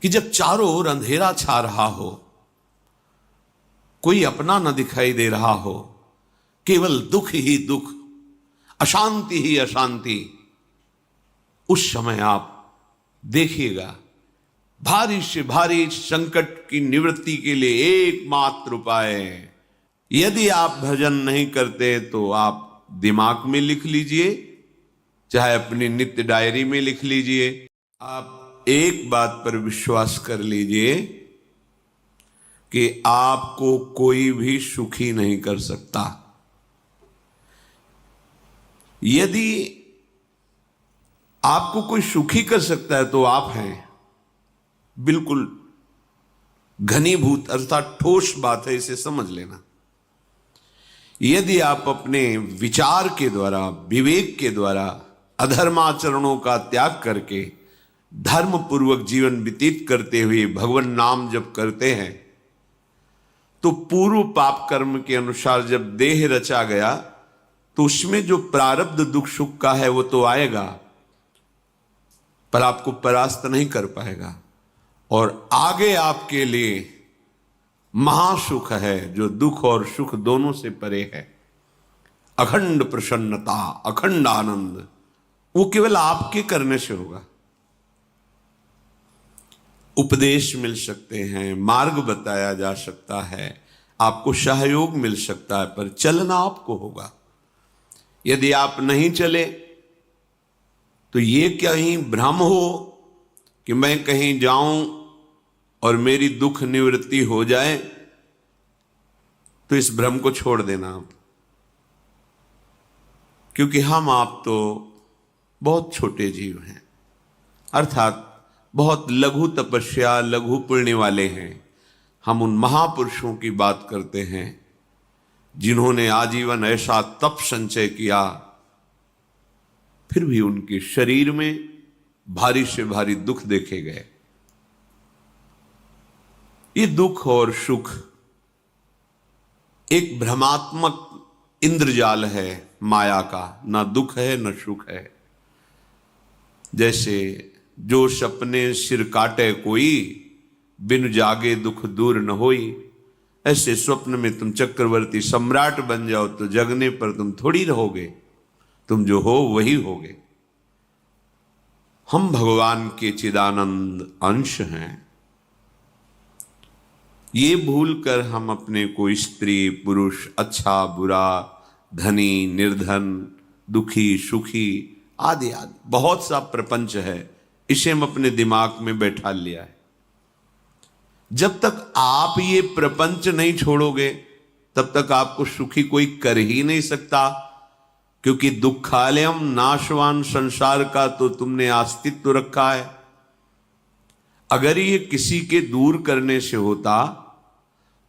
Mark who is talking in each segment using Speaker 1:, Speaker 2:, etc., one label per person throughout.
Speaker 1: कि जब चारों ओर अंधेरा छा रहा हो, कोई अपना न दिखाई दे रहा हो, केवल दुख ही दुख, अशांति ही अशांति, उस समय आप देखिएगा भारी से भारी संकट की निवृत्ति के लिए एकमात्र उपाय है। यदि आप भजन नहीं करते तो आप दिमाग में लिख लीजिए, चाहे अपनी नित्य डायरी में लिख लीजिए। आप एक बात पर विश्वास कर लीजिए कि आपको कोई भी सुखी नहीं कर सकता। यदि आपको कोई सुखी कर सकता है तो आप हैं। बिल्कुल घनीभूत अर्थात ठोस बात है, इसे समझ लेना। यदि आप अपने विचार के द्वारा, विवेक के द्वारा अधर्माचरणों का त्याग करके धर्म पूर्वक जीवन व्यतीत करते हुए भगवान नाम जप करते हैं, तो पूर्व पाप कर्म के अनुसार जब देह रचा गया तो उसमें जो प्रारब्ध दुख सुख का है वो तो आएगा, पर आपको परास्त नहीं कर पाएगा। और आगे आपके लिए महासुख है जो दुख और सुख दोनों से परे है। अखंड प्रसन्नता, अखंड आनंद, वो केवल आपके करने से होगा। उपदेश मिल सकते हैं, मार्ग बताया जा सकता है, आपको सहयोग मिल सकता है, पर चलना आपको होगा। यदि आप नहीं चले तो ये कहीं भ्रम हो कि मैं कहीं जाऊं और मेरी दुख निवृत्ति हो जाए, तो इस भ्रम को छोड़ देना आप। क्योंकि हम आप तो बहुत छोटे जीव हैं, अर्थात बहुत लघु तपस्या, लघु पुण्य वाले हैं। हम उन महापुरुषों की बात करते हैं जिन्होंने आजीवन ऐसा तप संचय किया, फिर भी उनके शरीर में भारी से भारी दुख देखे गए। ये दुख और सुख एक भ्रमात्मक इंद्रजाल है माया का, ना दुख है न सुख है। जैसे जो सपने सिर काटे कोई, बिन जागे दुख दूर न होई, ऐसे स्वप्न में तुम चक्रवर्ती सम्राट बन जाओ तो जगने पर तुम थोड़ी रहोगे, तुम जो हो वही होगे। हम भगवान के चिदानंद अंश हैं। ये भूल कर हम अपने को स्त्री पुरुष, अच्छा बुरा, धनी निर्धन, दुखी सुखी आदि आदि बहुत सा प्रपंच है, इसे हम अपने दिमाग में बैठा लिया है। जब तक आप ये प्रपंच नहीं छोड़ोगे तब तक आपको सुखी कोई कर ही नहीं सकता, क्योंकि दुखालयम नाशवान संसार का तो तुमने अस्तित्व रखा है। अगर ये किसी के दूर करने से होता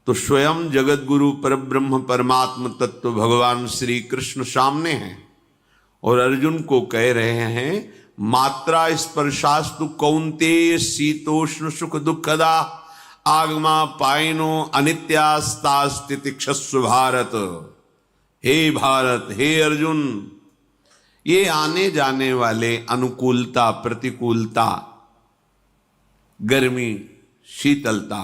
Speaker 1: तो स्वयं जगत गुरु परब्रह्म परमात्म तत्व भगवान श्री कृष्ण सामने हैं और अर्जुन को कह रहे हैं, मात्रा स्पर्शास्तु कौन्तेय शीतोष्ण सुख दुखदा आगमा पायनो अनित्यास्ता स्थितिक्षस्व भारत। हे भारत, हे अर्जुन, ये आने जाने वाले अनुकूलता प्रतिकूलता, गर्मी शीतलता,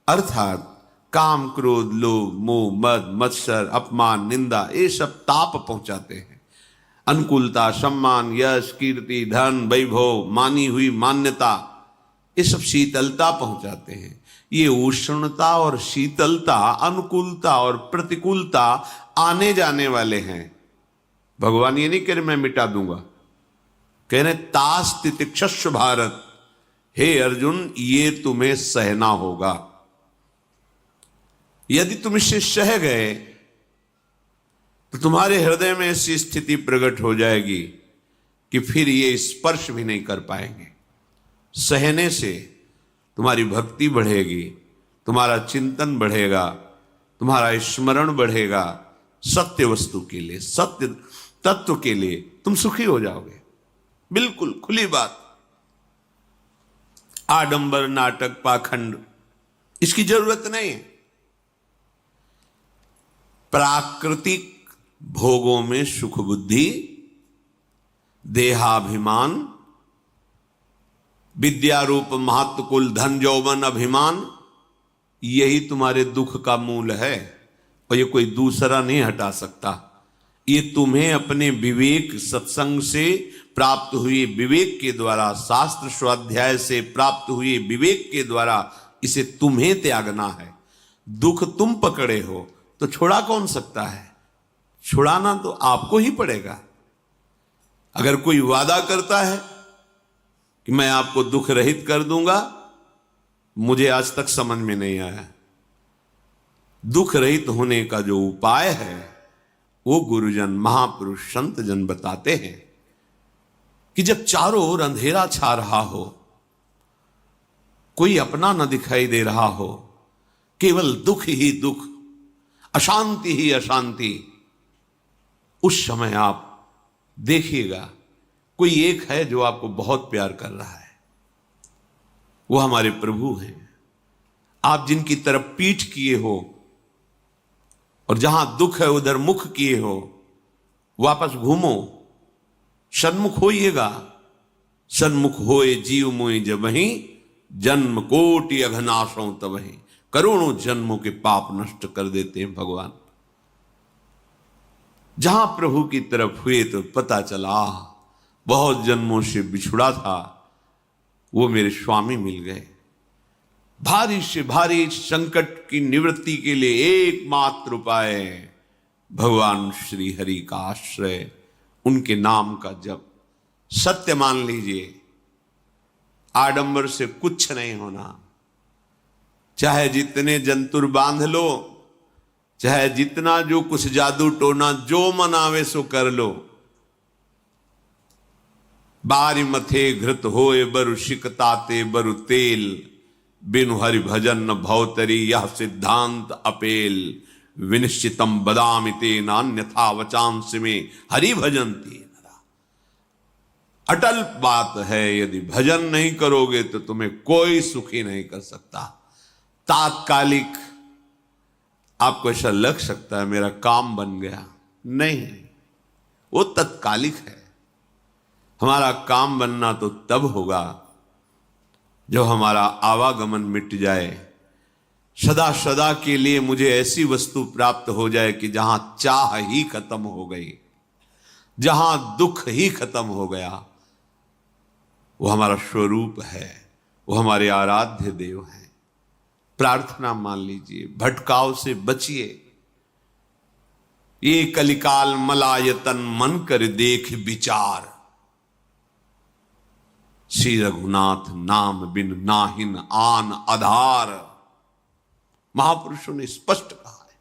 Speaker 1: अर्थात काम क्रोध लोभ मोह मद मत्सर अपमान निंदा, ये सब ताप पहुंचाते हैं। अनुकूलता सम्मान यश कीर्ति धन वैभव, मानी हुई मान्यता, ये सब शीतलता पहुंचाते हैं। ये उष्णता और शीतलता, अनुकूलता और प्रतिकूलता आने जाने वाले हैं। भगवान ये नहीं कह रहे मैं मिटा दूंगा, कह रहे तास तितिक्षस्व भारत, हे अर्जुन ये तुम्हें सहना होगा। यदि तुम इससे सह गए तो तुम्हारे हृदय में ऐसी स्थिति प्रकट हो जाएगी कि फिर ये स्पर्श भी नहीं कर पाएंगे। सहने से तुम्हारी भक्ति बढ़ेगी, तुम्हारा चिंतन बढ़ेगा, तुम्हारा स्मरण बढ़ेगा, सत्य वस्तु के लिए, सत्य तत्व के लिए तुम सुखी हो जाओगे। बिल्कुल खुली बात। आडंबर नाटक पाखंड इसकी जरूरत नहीं है। प्राकृतिक भोगों में सुख बुद्धि, देहाभिमान, विद्या रूप महत्व कुल धन यौवन अभिमान, यही तुम्हारे दुख का मूल है और ये कोई दूसरा नहीं हटा सकता। ये तुम्हें अपने विवेक सत्संग से प्राप्त हुए विवेक के द्वारा, शास्त्र स्वाध्याय से प्राप्त हुए विवेक के द्वारा इसे तुम्हें त्यागना है। दुख तुम पकड़े हो तो छुड़ा कौन सकता है? छुड़ाना तो आपको ही पड़ेगा। अगर कोई वादा करता है कि मैं आपको दुख रहित कर दूंगा, मुझे आज तक समझ में नहीं आया। दुख रहित होने का जो उपाय है वो गुरुजन, महापुरुष, संत जन बताते हैं कि जब चारों ओर अंधेरा छा रहा हो, कोई अपना न दिखाई दे रहा हो, केवल दुख ही दुख, अशांति ही अशांति, उस समय आप देखिएगा कोई एक है जो आपको बहुत प्यार कर रहा है। वो हमारे प्रभु हैं। आप जिनकी तरफ पीठ किए हो और जहां दुख है उधर मुख किए हो, वापस घूमो, सन्मुख होइएगा। सन्मुख होए जीव मोहि जबहि, जन्म कोटि अघनाशों तबहि। करोड़ों जन्मों के पाप नष्ट कर देते हैं भगवान। जहां प्रभु की तरफ हुए तो पता चला बहुत जन्मों से बिछुड़ा था, वो मेरे स्वामी मिल गए। भारी से भारी संकट की निवृत्ति के लिए एकमात्र उपाय भगवान श्री हरि का आश्रय, उनके नाम का जप। सत्य मान लीजिए, आडंबर से कुछ नहीं होना। चाहे जितने जंतुर बांध लो, चाहे जितना जो कुछ जादू टोना जो मन आवे सो कर लो, बारी मथे घृत होए बरु शिकताते बरु तेल, बिनु हरि भजन न भवतरी यह सिद्धांत अपेल। विनिश्चितम बदामि तेन अन्यथा वचांस में हरि भजन्ति। अटल बात है, यदि भजन नहीं करोगे तो तुम्हें कोई सुखी नहीं कर सकता। तात्कालिक आपको ऐसा लग सकता है मेरा काम बन गया, नहीं, वो तत्कालिक है। हमारा काम बनना तो तब होगा जब हमारा आवागमन मिट जाए, सदा सदा के लिए मुझे ऐसी वस्तु प्राप्त हो जाए कि जहां चाह ही खत्म हो गई, जहां दुख ही खत्म हो गया। वो हमारा स्वरूप है, वो हमारे आराध्य देव हैं। प्रार्थना मान लीजिए, भटकाव से बचिए। ये कलिकाल मलायतन मन कर देख विचार, श्री रघुनाथ नाम बिन नाहिन आन आधार। महापुरुषों ने स्पष्ट कहा है।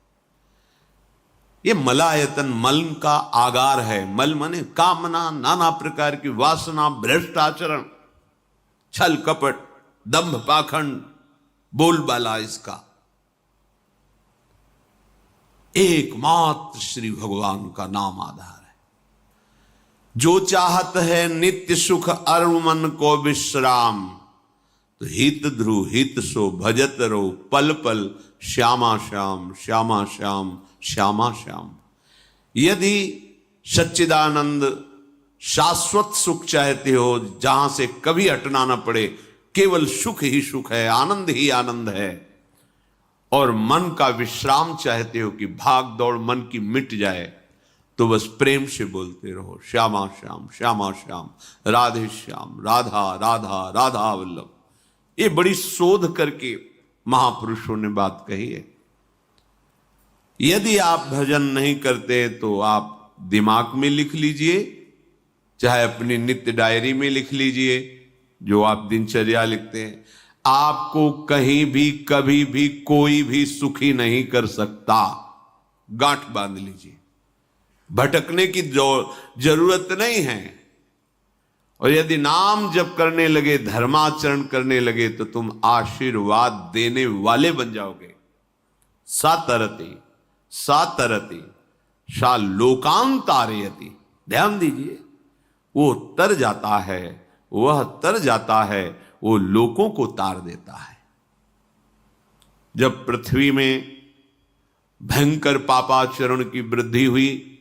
Speaker 1: ये मलायतन मल का आगार है। मल माने कामना, नाना प्रकार की वासना, भ्रष्ट आचरण, छल कपट, दंभ पाखंड, बोलबाला, इसका एकमात्र श्री भगवान का नाम आधार है। जो चाहत है नित्य सुख अरु मन को विश्राम, तो हित ध्रुव हित सो भजत रो पल पल श्यामा श्याम श्यामा श्याम श्यामा श्याम। यदि सच्चिदानंद शाश्वत सुख चाहते हो, जहां से कभी हटना ना पड़े, केवल सुख ही सुख है, आनंद ही आनंद है, और मन का विश्राम चाहते हो कि भाग दौड़ मन की मिट जाए, तो बस प्रेम से बोलते रहो श्यामा श्याम श्यामा श्याम, राधे श्याम, राधा राधा राधा वल्लभ। ये बड़ी शोध करके महापुरुषों ने बात कही है। यदि आप भजन नहीं करते तो आप दिमाग में लिख लीजिए, चाहे अपनी नित्य डायरी में लिख लीजिए, जो आप दिनचर्या लिखते हैं। आपको कहीं भी कभी भी कोई भी सुखी नहीं कर सकता। गांठ बांध लीजिए, भटकने की जरूरत नहीं है। और यदि नाम जप करने लगे, धर्माचरण करने लगे, तो तुम आशीर्वाद देने वाले बन जाओगे। सातरति सातरति सा लोकांतारयति। ध्यान दीजिए, वो तर जाता है, वह तर जाता है, वो लोकों को तार देता है। जब पृथ्वी में भयंकर पापाचरण की वृद्धि हुई,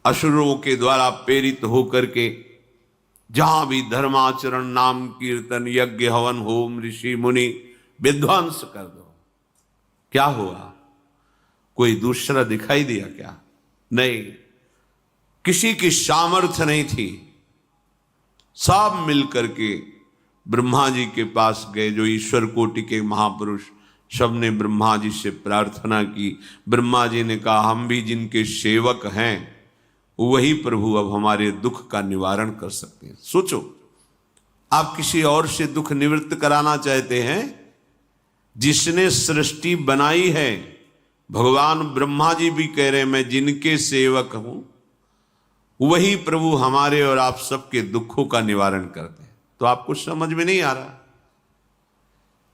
Speaker 1: असुरों के द्वारा प्रेरित होकर के जहां भी धर्माचरण, नाम कीर्तन, यज्ञ, हवन, होम, ऋषि मुनि विध्वंस कर दो, क्या हुआ? कोई दूसरा दिखाई दिया क्या? नहीं, किसी की सामर्थ्य नहीं थी। सब मिलकर के ब्रह्मा जी के पास गए, जो ईश्वर कोटि के महापुरुष, सबने ब्रह्मा जी से प्रार्थना की। ब्रह्मा जी ने कहा, हम भी जिनके सेवक हैं वही प्रभु अब हमारे दुख का निवारण कर सकते हैं। सोचो, आप किसी और से दुख निवृत्त कराना चाहते हैं? जिसने सृष्टि बनाई है, भगवान ब्रह्मा जी भी कह रहे हैं मैं जिनके सेवक हूं, वही प्रभु हमारे और आप सबके दुखों का निवारण करते हैं। तो आपको समझ में नहीं आ रहा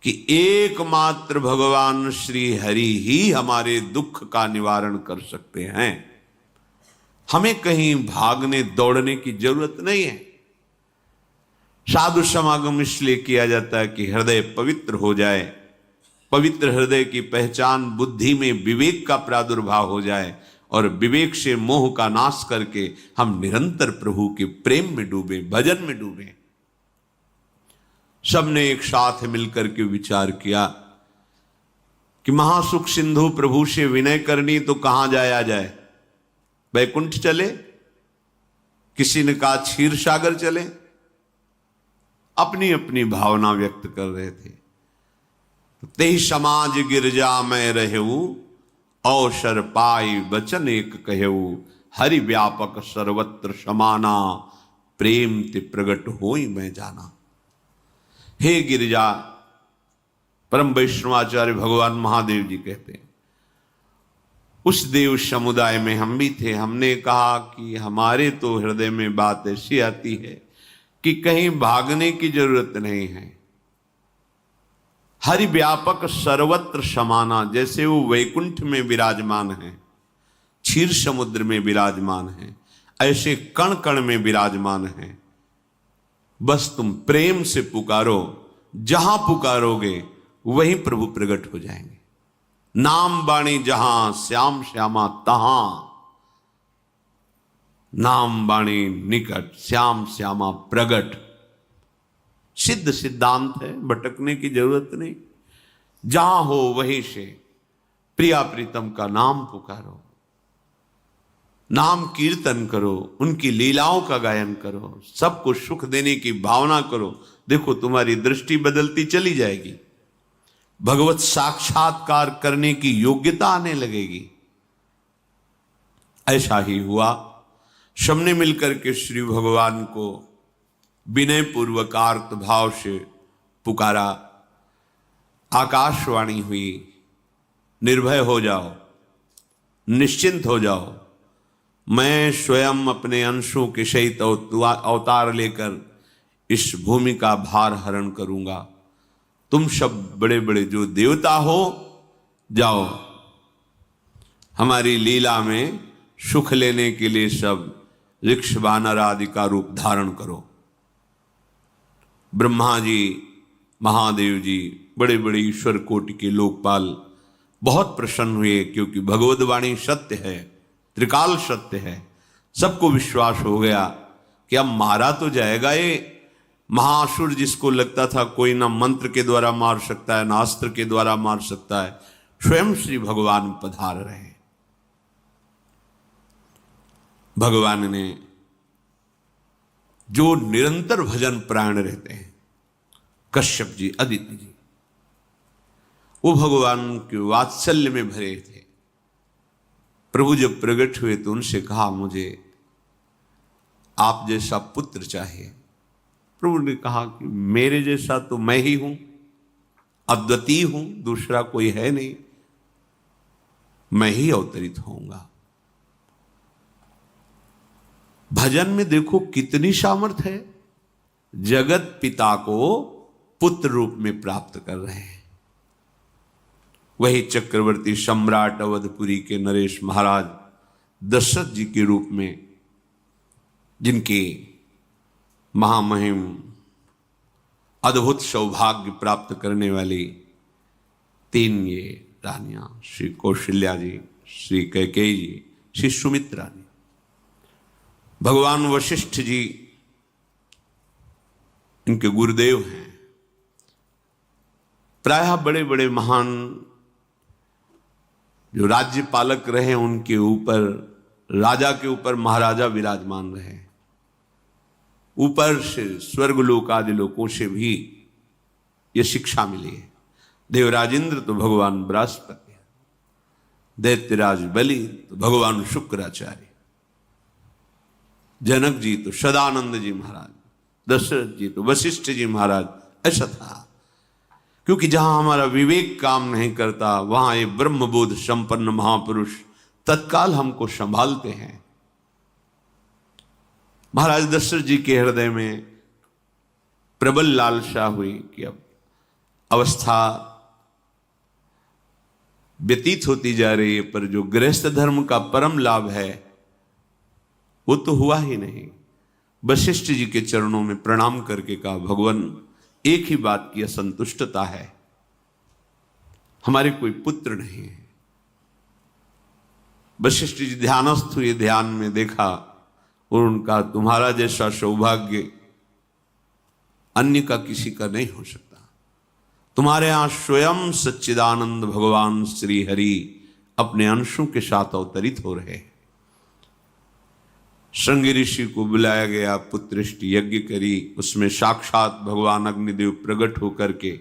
Speaker 1: कि एकमात्र भगवान श्री हरि ही हमारे दुख का निवारण कर सकते हैं। हमें कहीं भागने दौड़ने की जरूरत नहीं है। साधु समागम इसलिए किया जाता है कि हृदय पवित्र हो जाए, पवित्र हृदय की पहचान बुद्धि में विवेक का प्रादुर्भाव हो जाए, और विवेक से मोह का नाश करके हम निरंतर प्रभु के प्रेम में डूबे, भजन में डूबे। सबने एक साथ मिलकर के विचार किया कि महासुख सिंधु प्रभु से विनय करनी तो कहां जाया जाए? वैकुंठ चले, किसी ने कहा क्षीर सागर चले। अपनी अपनी भावना व्यक्त कर रहे थे। तेहि समाज गिरजा में रहेऊ, अवसर पाई वचन एक कहेऊ, हरि व्यापक सर्वत्र समाना, प्रेम ते प्रगट होई मैं जाना। हे गिरिजा, परम वैष्णवाचार्य भगवान महादेव जी कहते हैं, उस देव समुदाय में हम भी थे। हमने कहा कि हमारे तो हृदय में बात ऐसी आती है कि कहीं भागने की जरूरत नहीं है। हरि व्यापक सर्वत्र समाना, जैसे वो वैकुंठ में विराजमान है, क्षीर समुद्र में विराजमान है, ऐसे कण कण में विराजमान है। बस तुम प्रेम से पुकारो, जहां पुकारोगे वहीं प्रभु प्रकट हो जाएंगे। नाम बाणी जहां श्याम श्यामा तहां, नाम बाणी निकट श्याम श्यामा प्रगट। सिद्ध सिद्धांत है, भटकने की जरूरत नहीं। जहां हो वहीं से प्रिया प्रीतम का नाम पुकारो, नाम कीर्तन करो, उनकी लीलाओं का गायन करो, सबको सुख देने की भावना करो। देखो तुम्हारी दृष्टि बदलती चली जाएगी, भगवत साक्षात्कार करने की योग्यता आने लगेगी। ऐसा ही हुआ। सबने मिलकर के श्री भगवान को विनय पूर्वक आर्त भाव से पुकारा। आकाशवाणी हुई, निर्भय हो जाओ, निश्चिंत हो जाओ, मैं स्वयं अपने अंशों के सहित अवतार लेकर इस भूमि का भार हरण करूंगा। तुम सब बड़े बड़े जो देवता हो, जाओ हमारी लीला में सुख लेने के लिए सब ऋक्ष वानर आदि का रूप धारण करो। ब्रह्मा जी, महादेव जी, बड़े बड़े ईश्वर कोटि के लोकपाल बहुत प्रसन्न हुए, क्योंकि भगवद वाणी सत्य है, त्रिकाल सत्य है। सबको विश्वास हो गया कि अब मारा तो जाएगा ये महासुर, जिसको लगता था कोई ना मंत्र के द्वारा मार सकता है, ना अस्त्र के द्वारा मार सकता है। स्वयं श्री भगवान पधार रहे। भगवान ने जो निरंतर भजन प्राण रहते हैं, कश्यप जी, अदिति जी, वो भगवान के वात्सल्य में भरे थे। प्रभु जब प्रकट हुए तो उनसे कहा, मुझे आप जैसा पुत्र चाहिए। प्रभु ने कहा कि मेरे जैसा तो मैं ही हूं, अद्वितीय हूं, दूसरा कोई है नहीं, मैं ही अवतरित होऊंगा। भजन में देखो कितनी सामर्थ्य है। जगत पिता को पुत्र रूप में प्राप्त कर रहे हैं। वही चक्रवर्ती सम्राट अवधपुरी के नरेश महाराज दशरथ जी के रूप में, जिनके महामहिम अद्भुत सौभाग्य प्राप्त करने वाली तीन ये रानियां, श्री कौशल्या जी, श्री कैकेयी जी, श्री सुमित्रा जी। भगवान वशिष्ठ जी इनके गुरुदेव हैं। प्रायः बड़े बड़े महान जो राज्य पालक रहे, उनके ऊपर, राजा के ऊपर महाराजा विराजमान रहे। ऊपर से स्वर्गलोक आदि लोकों से भी ये शिक्षा मिली है। देवराजेंद्र तो भगवान बृहस्पति, दैत्यराज बलि तो भगवान शुक्राचार्य, जनक जी तो सदानंद जी महाराज, दशरथ जी तो वशिष्ठ जी महाराज। ऐसा था, क्योंकि जहां हमारा विवेक काम नहीं करता, वहां ये ब्रह्मबोध संपन्न महापुरुष तत्काल हमको संभालते हैं। महाराज दशरथ जी के हृदय में प्रबल लालसा हुई कि अब अवस्था व्यतीत होती जा रही है, पर जो गृहस्थ धर्म का परम लाभ है वो तो हुआ ही नहीं। वशिष्ठ जी के चरणों में प्रणाम करके कहा, भगवान एक ही बात की असंतुष्टता है, हमारे कोई पुत्र नहीं है। वशिष्ठ जी ध्यानस्थ हुए, ध्यान में देखा और उनका, तुम्हारा जैसा सौभाग्य अन्य का किसी का नहीं हो सकता। तुम्हारे यहां स्वयं सच्चिदानंद भगवान श्री हरि अपने अंशों के साथ अवतरित हो रहे हैं। श्रृंगी ऋषि को बुलाया गया, पुत्रेष्टि यज्ञ करी, उसमें साक्षात भगवान अग्निदेव प्रकट होकर के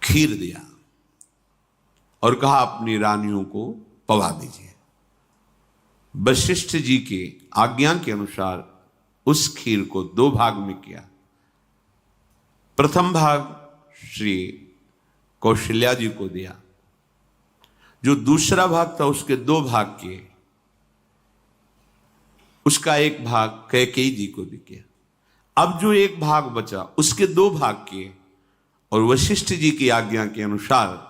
Speaker 1: खीर दिया और कहा अपनी रानियों को पवा दीजिए। वशिष्ठ जी के आज्ञा के अनुसार उस खीर को 2 भाग में किया। प्रथम भाग श्री कौशल्या जी को दिया, जो दूसरा भाग था उसके 2 भाग किए, उसका 1 भाग कैकेयी जी को दिया। अब जो 1 भाग बचा उसके 2 भाग किए और वशिष्ठ जी की आज्ञा के अनुसार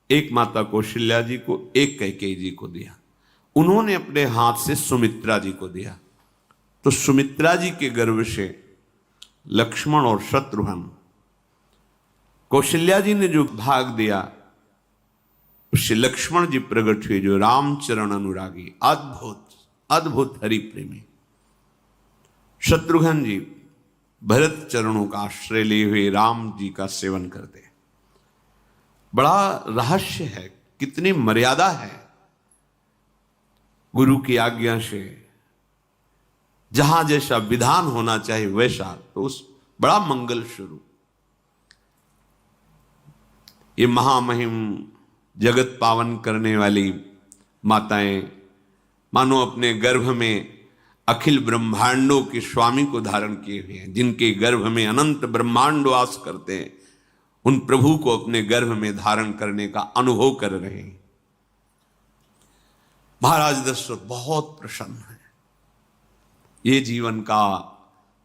Speaker 1: एक माता कौशल्या जी को, एक कैकेयी जी को दिया। उन्होंने अपने हाथ से सुमित्रा जी को दिया। तो सुमित्रा जी के गर्भ से लक्ष्मण और शत्रुघ्न, कौशल्या जी ने जो भाग दिया उससे लक्ष्मण जी प्रकट हुए, जो रामचरण अनुरागी, अद्भुत अद्भुत हरि प्रेमी। शत्रुघ्न जी भरत चरणों का आश्रय लिए हुए राम जी का सेवन करते हैं। बड़ा रहस्य है, कितनी मर्यादा है गुरु की आज्ञा से। जहां जैसा विधान होना चाहिए वैसा, तो उस बड़ा मंगल स्वरूप ये महामहिम जगत पावन करने वाली माताएं मानो अपने गर्भ में अखिल ब्रह्मांडों के स्वामी को धारण किए हुए हैं, जिनके गर्भ में अनंत ब्रह्मांड वास करते हैं, उन प्रभु को अपने गर्भ में धारण करने का अनुभव कर रहे हैं। महाराज दशरथ बहुत प्रसन्न है। ये जीवन का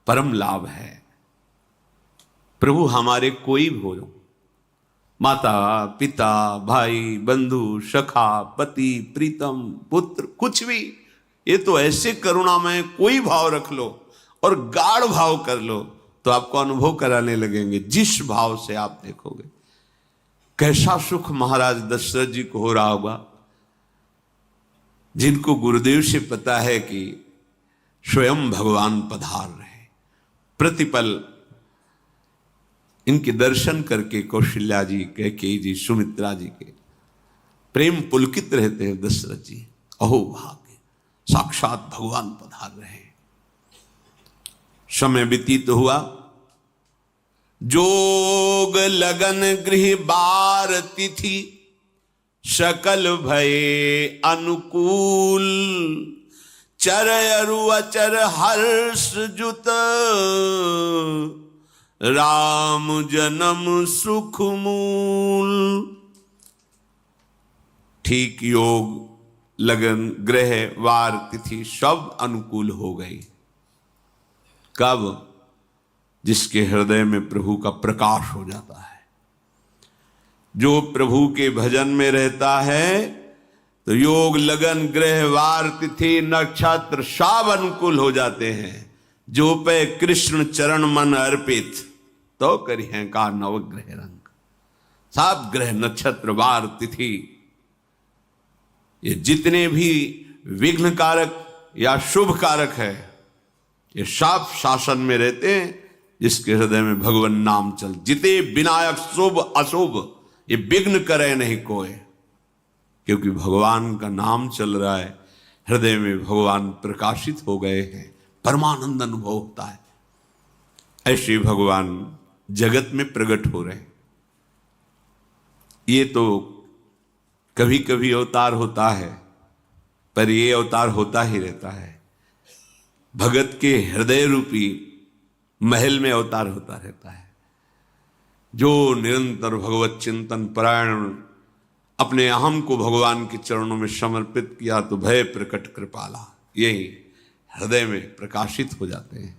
Speaker 1: परम लाभ है। प्रभु हमारे कोई भी हो, माता पिता भाई बंधु सखा पति प्रीतम पुत्र, कुछ भी, ये तो ऐसे करुणा में कोई भाव रख लो और गाढ़ भाव कर लो तो आपको अनुभव कराने लगेंगे। जिस भाव से आप देखोगे कैसा सुख महाराज दशरथ जी को हो रहा होगा, जिनको गुरुदेव से पता है कि स्वयं भगवान पधार रहे। प्रतिपल इनके दर्शन करके कौशल्या जी, कैकेयी जी, सुमित्रा जी के प्रेम पुलकित रहते हैं। दशरथ जी, अहो भाग्य, साक्षात भगवान पधार रहे हैं। समय व्यतीत हुआ, जोग लगन गृह बार तिथि, सकल भये अनुकूल, चर अरु अचर हर्ष जुत, राम जन्म सुख मूल। ठीक योग लगन ग्रह वार तिथि सब अनुकूल हो गई। कब? जिसके हृदय में प्रभु का प्रकाश हो जाता है। जो प्रभु के भजन में रहता है तो योग लगन ग्रह वार तिथि नक्षत्र सब अनुकूल हो जाते हैं। जो पे कृष्ण चरण मन अर्पित, तो करी है का नवग्रह रंग। सब ग्रह नक्षत्र वार तिथि, ये जितने भी विघ्न कारक या शुभ कारक है, ये साफ शासन में रहते हैं जिसके हृदय में भगवान नाम चल। जिते विनायक शुभ अशुभ ये विघ्न करे नहीं कोई, क्योंकि भगवान का नाम चल रहा है, हृदय में भगवान प्रकाशित हो गए हैं, परमानंद अनुभव होता है। ऐसे भगवान जगत में प्रकट हो रहे हैं। ये तो कभी कभी अवतार होता है, पर ये अवतार होता ही रहता है। भगत के हृदय रूपी महल में अवतार होता रहता है। जो निरंतर भगवत चिंतन परायण अपने अहम को भगवान के चरणों में समर्पित किया तो भय प्रकट कृपाला, यही हृदय में प्रकाशित हो जाते हैं।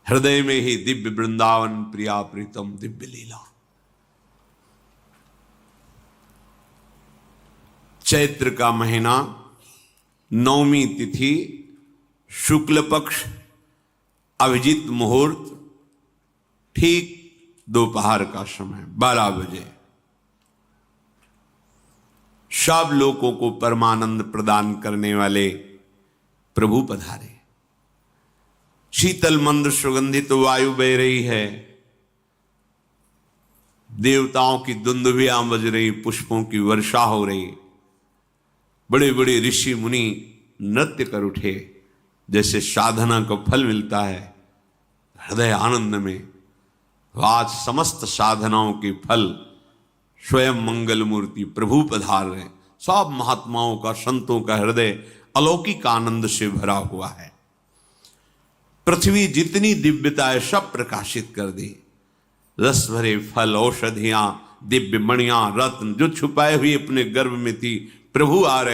Speaker 1: हृदय में ही दिव्य वृंदावन प्रिया प्रीतम दिव्य लीला। चैत्र का महीना, नवमी तिथि, शुक्ल पक्ष, अभिजीत मुहूर्त, ठीक दोपहर का समय 12 बजे सब लोगों को परमानंद प्रदान करने वाले प्रभु पधारे। शीतल मंद सुगंधित वायु बह रही है, देवताओं की दुंदुभियां बज रही, पुष्पों की वर्षा हो रही, बड़े बड़े ऋषि मुनि नृत्य कर उठे। जैसे साधना का फल मिलता है हृदय आनंद में, आज समस्त साधनाओं के फल स्वयं मंगल मूर्ति प्रभु पधार रहे। सब महात्माओं का, संतों का हृदय अलौकिक आनंद से भरा हुआ है। पृथ्वी जितनी दिव्यता है सब प्रकाशित कर दी। रस भरे फल, औषधियां, दिव्य मणियां, रत्न जो छुपाए हुए अपने गर्भ में थी, प्रभु आ रहे।